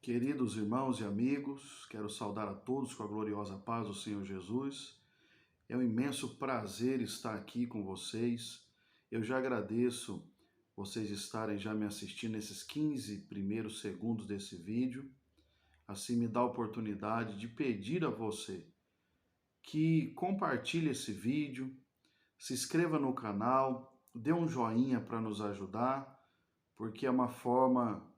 Queridos irmãos e amigos, quero saudar a todos com a gloriosa paz do Senhor Jesus. É um imenso prazer estar aqui com vocês. Eu já agradeço vocês estarem já me assistindo nesses 15 primeiros segundos desse vídeo. Assim me dá a oportunidade de pedir a você que compartilhe esse vídeo, se inscreva no canal, dê um joinha para nos ajudar, porque é uma forma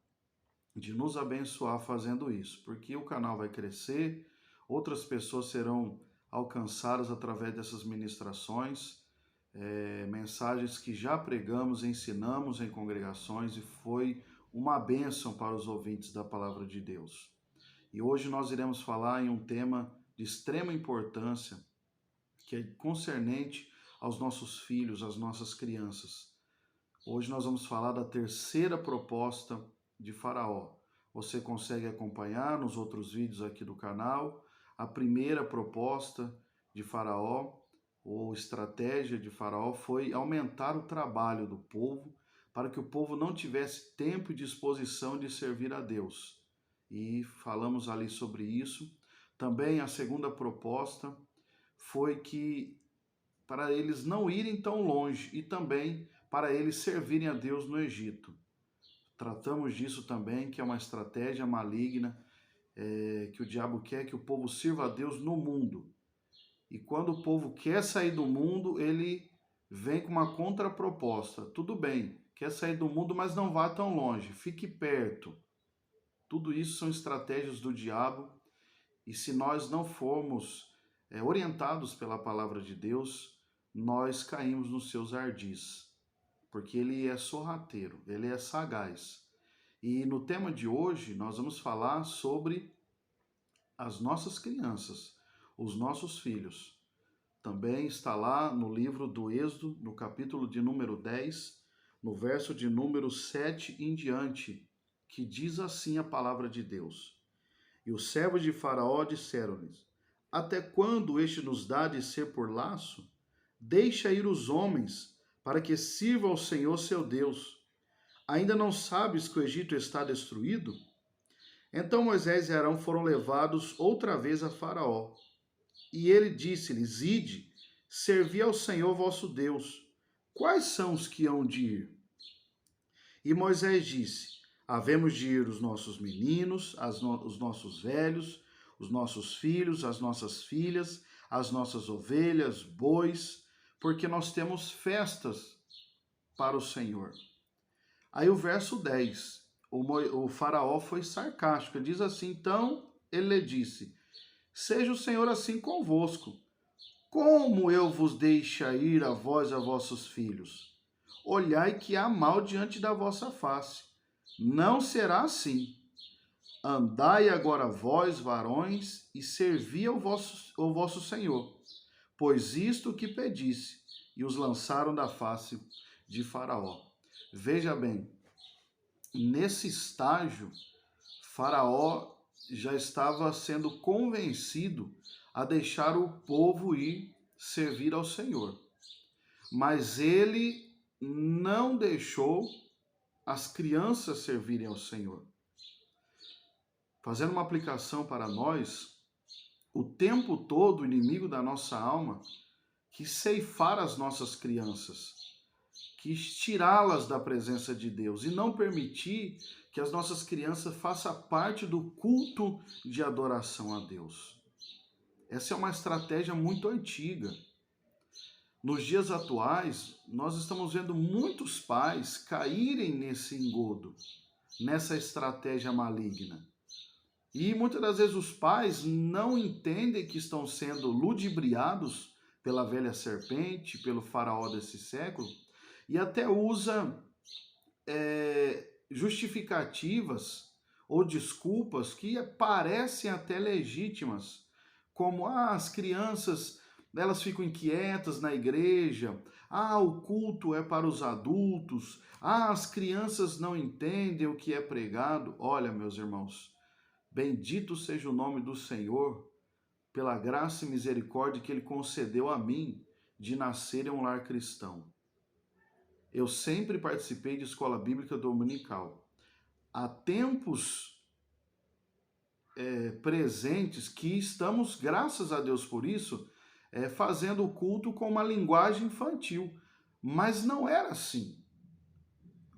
de nos abençoar fazendo isso, porque o canal vai crescer, outras pessoas serão alcançadas através dessas ministrações, mensagens que já pregamos, ensinamos em congregações e foi uma bênção para os ouvintes da palavra de Deus. E hoje nós iremos falar em um tema de extrema importância, que é concernente aos nossos filhos, às nossas crianças. Hoje nós vamos falar da terceira proposta de Faraó. Você consegue acompanhar nos outros vídeos aqui do canal. A primeira proposta de Faraó, ou estratégia de Faraó, foi aumentar o trabalho do povo para que o povo não tivesse tempo e disposição de servir a Deus. E falamos ali sobre isso. Também a segunda proposta foi que para eles não irem tão longe e também para eles servirem a Deus no Egito. Tratamos disso também, que é uma estratégia maligna, que o diabo quer que o povo sirva a Deus no mundo. E quando o povo quer sair do mundo, ele vem com uma contraproposta. Tudo bem, quer sair do mundo, mas não vá tão longe, fique perto. Tudo isso são estratégias do diabo, e se nós não formos orientados pela palavra de Deus, nós caímos nos seus ardis, porque ele é sorrateiro, ele é sagaz. E no tema de hoje nós vamos falar sobre as nossas crianças, os nossos filhos. Também está lá no livro do Êxodo, no capítulo de número 10, no verso de número 7 em diante, que diz assim a palavra de Deus: E os servos de Faraó disseram-lhes: Até quando este nos dá de ser por laço? Deixa ir os homens, para que sirvam ao Senhor seu Deus. Ainda não sabes que o Egito está destruído? Então Moisés e Arão foram levados outra vez a Faraó. E ele disse-lhes: Ide, servi ao Senhor vosso Deus. Quais são os que hão de ir? E Moisés disse: Havemos de ir os nossos meninos, os nossos velhos, os nossos filhos, as nossas filhas, as nossas ovelhas, bois, porque nós temos festas para o Senhor. Aí o verso 10, o faraó foi sarcástico, ele diz assim: Então ele lhe disse: Seja o Senhor assim convosco, como eu vos deixa ir a vós e a vossos filhos? Olhai que há mal diante da vossa face. Não será assim. Andai agora vós, varões, e servi ao vosso Senhor, pois isto que pedisse, e os lançaram da face de Faraó. Veja bem, nesse estágio, Faraó já estava sendo convencido a deixar o povo ir servir ao Senhor. Mas ele não deixou as crianças servirem ao Senhor. Fazendo uma aplicação para nós, o tempo todo o inimigo da nossa alma quis ceifar as nossas crianças, quis tirá-las da presença de Deus e não permitir que as nossas crianças façam parte do culto de adoração a Deus. Essa é uma estratégia muito antiga. Nos dias atuais, nós estamos vendo muitos pais caírem nesse engodo, nessa estratégia maligna. E muitas das vezes os pais não entendem que estão sendo ludibriados pela velha serpente, pelo faraó desse século, e até usa justificativas ou desculpas que parecem até legítimas, como as crianças elas ficam inquietas na igreja, o culto é para os adultos, as crianças não entendem o que é pregado. Olha, meus irmãos, bendito seja o nome do Senhor pela graça e misericórdia que Ele concedeu a mim de nascer em um lar cristão. Eu sempre participei de escola bíblica dominical. Há tempos presentes que estamos, graças a Deus por isso, fazendo o culto com uma linguagem infantil. Mas não era assim.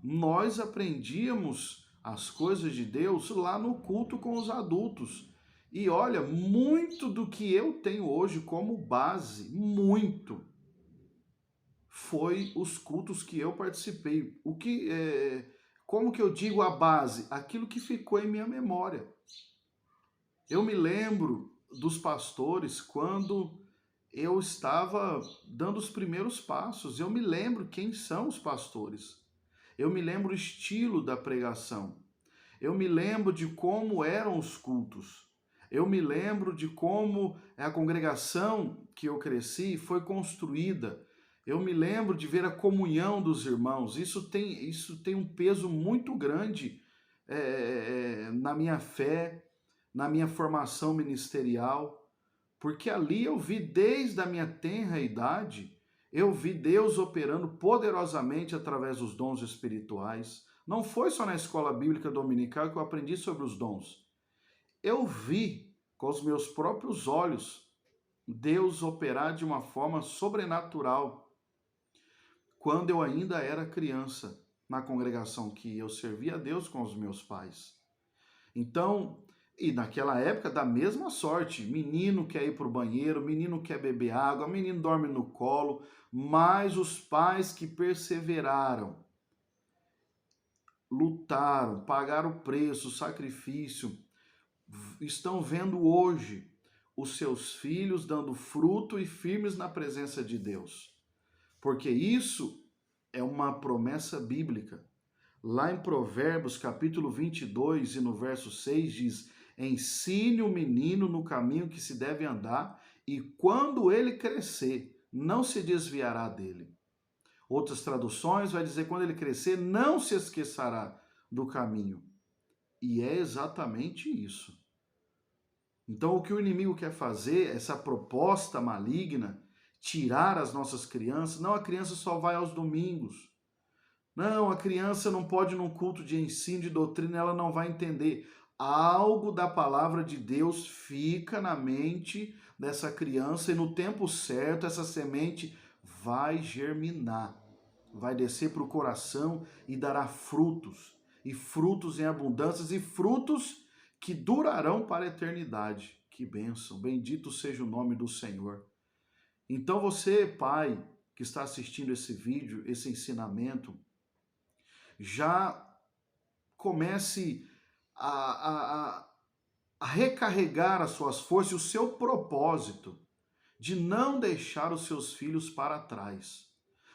Nós aprendíamos as coisas de Deus lá no culto com os adultos. E olha, muito do que eu tenho hoje como base, muito, foi os cultos que eu participei. Como que eu digo a base? Aquilo que ficou em minha memória. Eu me lembro dos pastores quando eu estava dando os primeiros passos. Eu me lembro quem são os pastores. Eu me lembro o estilo da pregação. Eu me lembro de como eram os cultos. Eu me lembro de como a congregação que eu cresci foi construída. Eu me lembro de ver a comunhão dos irmãos. Isso tem um peso muito grande na minha fé, na minha formação ministerial, porque ali eu vi desde a minha tenra idade, eu vi Deus operando poderosamente através dos dons espirituais. Não foi só na escola bíblica dominical que eu aprendi sobre os dons. Eu vi com os meus próprios olhos Deus operar de uma forma sobrenatural quando eu ainda era criança, na congregação que eu servia a Deus com os meus pais. Então, e naquela época, da mesma sorte, menino quer ir para o banheiro, menino quer beber água, menino dorme no colo, mas os pais que perseveraram, lutaram, pagaram o preço, o sacrifício, estão vendo hoje os seus filhos dando fruto e firmes na presença de Deus. Porque isso é uma promessa bíblica. Lá em Provérbios, capítulo 22, e no verso 6, diz: ensine o menino no caminho que se deve andar, e quando ele crescer, não se desviará dele. Outras traduções vai dizer: quando ele crescer, não se esquecerá do caminho. E é exatamente isso. Então, o que o inimigo quer fazer, essa proposta maligna, tirar as nossas crianças. Não, a criança só vai aos domingos. Não, a criança não pode ir num culto de ensino, de doutrina, ela não vai entender. Algo da palavra de Deus fica na mente dessa criança e no tempo certo essa semente vai germinar, vai descer para o coração e dará frutos, e frutos em abundâncias, e frutos que durarão para a eternidade. Que bênção, bendito seja o nome do Senhor. Então você, pai, que está assistindo esse vídeo, esse ensinamento, já comece a recarregar as suas forças e o seu propósito de não deixar os seus filhos para trás.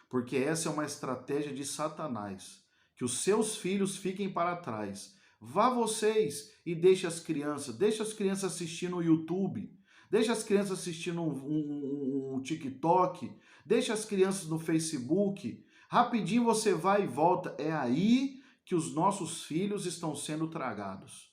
Porque essa é uma estratégia de Satanás, que os seus filhos fiquem para trás. Vá vocês e deixe as crianças assistindo o YouTube, deixe as crianças assistindo um TikTok, deixe as crianças no Facebook. Rapidinho você vai e volta. É aí que os nossos filhos estão sendo tragados.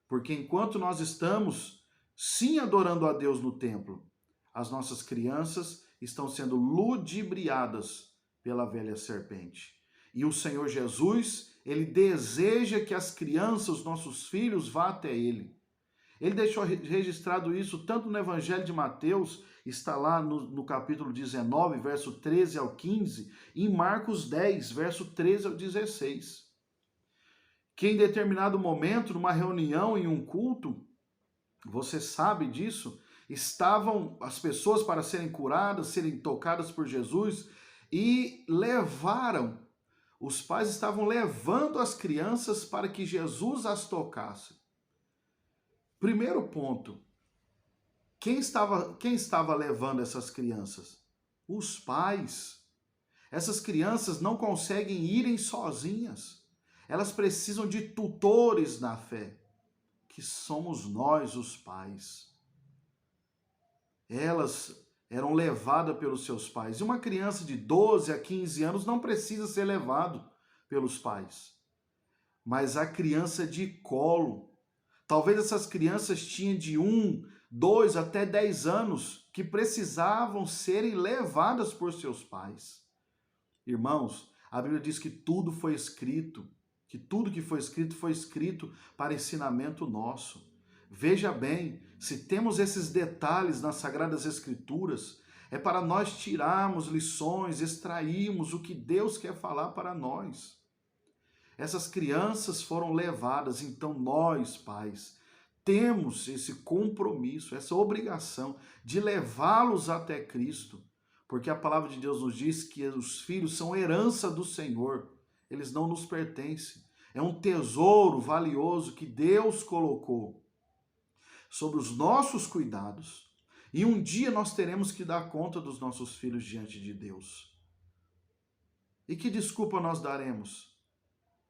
Porque enquanto nós estamos, sim, adorando a Deus no templo, as nossas crianças estão sendo ludibriadas pela velha serpente. E o Senhor Jesus, ele deseja que as crianças, os nossos filhos, vá até ele. Ele deixou registrado isso tanto no Evangelho de Mateus, está lá no capítulo 19, verso 13 ao 15, e em Marcos 10, verso 13 ao 16. Que em determinado momento, numa reunião, em um culto, você sabe disso, estavam as pessoas para serem curadas, serem tocadas por Jesus, e os pais estavam levando as crianças para que Jesus as tocasse. Primeiro ponto, quem estava levando essas crianças? Os pais. Essas crianças não conseguem irem sozinhas. Elas precisam de tutores na fé, que somos nós, os pais. Elas eram levadas pelos seus pais. E uma criança de 12 a 15 anos não precisa ser levado pelos pais. Mas a criança de colo, talvez essas crianças tinham de 1, 2 até 10 anos que precisavam serem levadas por seus pais. Irmãos, a Bíblia diz que tudo foi escrito, que tudo que foi escrito para ensinamento nosso. Veja bem, se temos esses detalhes nas Sagradas Escrituras, é para nós tirarmos lições, extrairmos o que Deus quer falar para nós. Essas crianças foram levadas, então nós, pais, temos esse compromisso, essa obrigação de levá-los até Cristo, porque a palavra de Deus nos diz que os filhos são herança do Senhor, eles não nos pertencem. É um tesouro valioso que Deus colocou sobre os nossos cuidados. E um dia nós teremos que dar conta dos nossos filhos diante de Deus. E que desculpa nós daremos?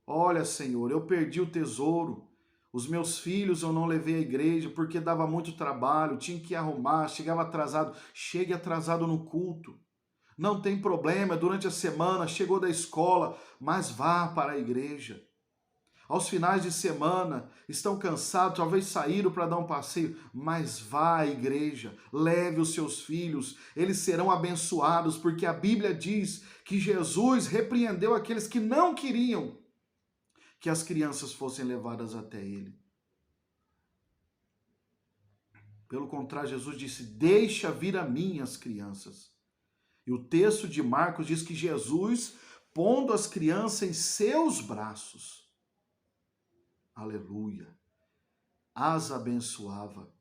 Olha, Senhor, eu perdi o tesouro. Os meus filhos eu não levei à igreja porque dava muito trabalho, tinha que arrumar, chegava atrasado. Chegue atrasado no culto. Não tem problema, durante a semana, chegou da escola, mas vá para a igreja. Aos finais de semana, estão cansados, talvez saíram para dar um passeio, mas vá à igreja, leve os seus filhos, eles serão abençoados, porque a Bíblia diz que Jesus repreendeu aqueles que não queriam que as crianças fossem levadas até ele. Pelo contrário, Jesus disse: deixa vir a mim as crianças. E o texto de Marcos diz que Jesus, pondo as crianças em seus braços, aleluia, as abençoava.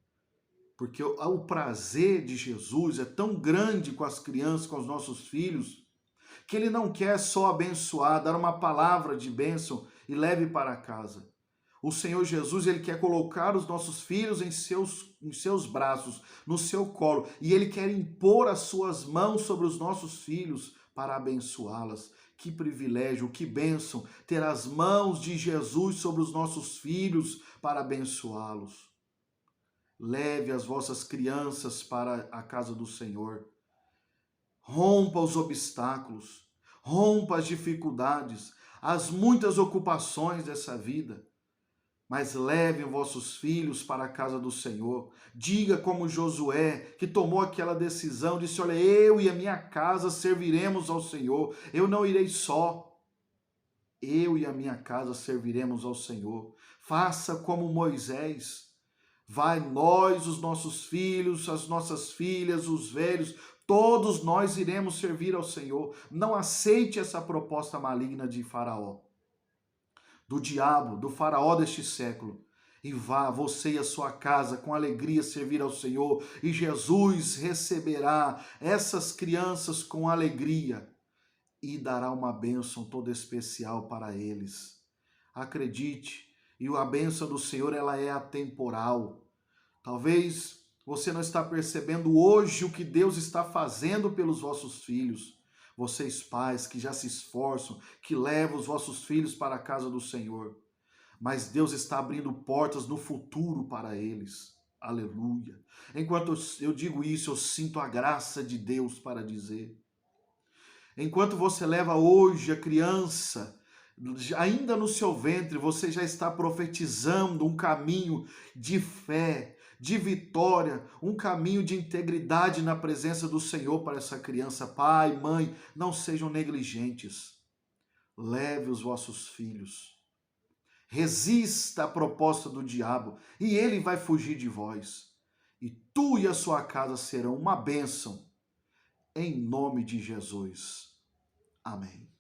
Porque o prazer de Jesus é tão grande com as crianças, com os nossos filhos, que ele não quer só abençoar, dar uma palavra de bênção e leve para casa. O Senhor Jesus, ele quer colocar os nossos filhos em seus braços, no seu colo, e ele quer impor as suas mãos sobre os nossos filhos para abençoá-las. Que privilégio, que bênção ter as mãos de Jesus sobre os nossos filhos para abençoá-los. Leve as vossas crianças para a casa do Senhor. Rompa os obstáculos, rompa as dificuldades, as muitas ocupações dessa vida. Mas levem vossos filhos para a casa do Senhor. Diga como Josué, que tomou aquela decisão, disse: olha, eu e a minha casa serviremos ao Senhor. Eu não irei só. Eu e a minha casa serviremos ao Senhor. Faça como Moisés. Vai nós, os nossos filhos, as nossas filhas, os velhos, todos nós iremos servir ao Senhor. Não aceite essa proposta maligna de Faraó, do diabo, do faraó deste século. E vá, você e a sua casa, com alegria servir ao Senhor. E Jesus receberá essas crianças com alegria e dará uma bênção toda especial para eles. Acredite, e a bênção do Senhor, ela é atemporal. Talvez você não está percebendo hoje o que Deus está fazendo pelos vossos filhos. Vocês pais que já se esforçam, que levam os vossos filhos para a casa do Senhor. Mas Deus está abrindo portas no futuro para eles. Aleluia. Enquanto eu digo isso, eu sinto a graça de Deus para dizer. Enquanto você leva hoje a criança, ainda no seu ventre, você já está profetizando um caminho de fé, de vitória, um caminho de integridade na presença do Senhor para essa criança. Pai, mãe, não sejam negligentes. Leve os vossos filhos. Resista à proposta do diabo e ele vai fugir de vós. E tu e a sua casa serão uma bênção. Em nome de Jesus. Amém.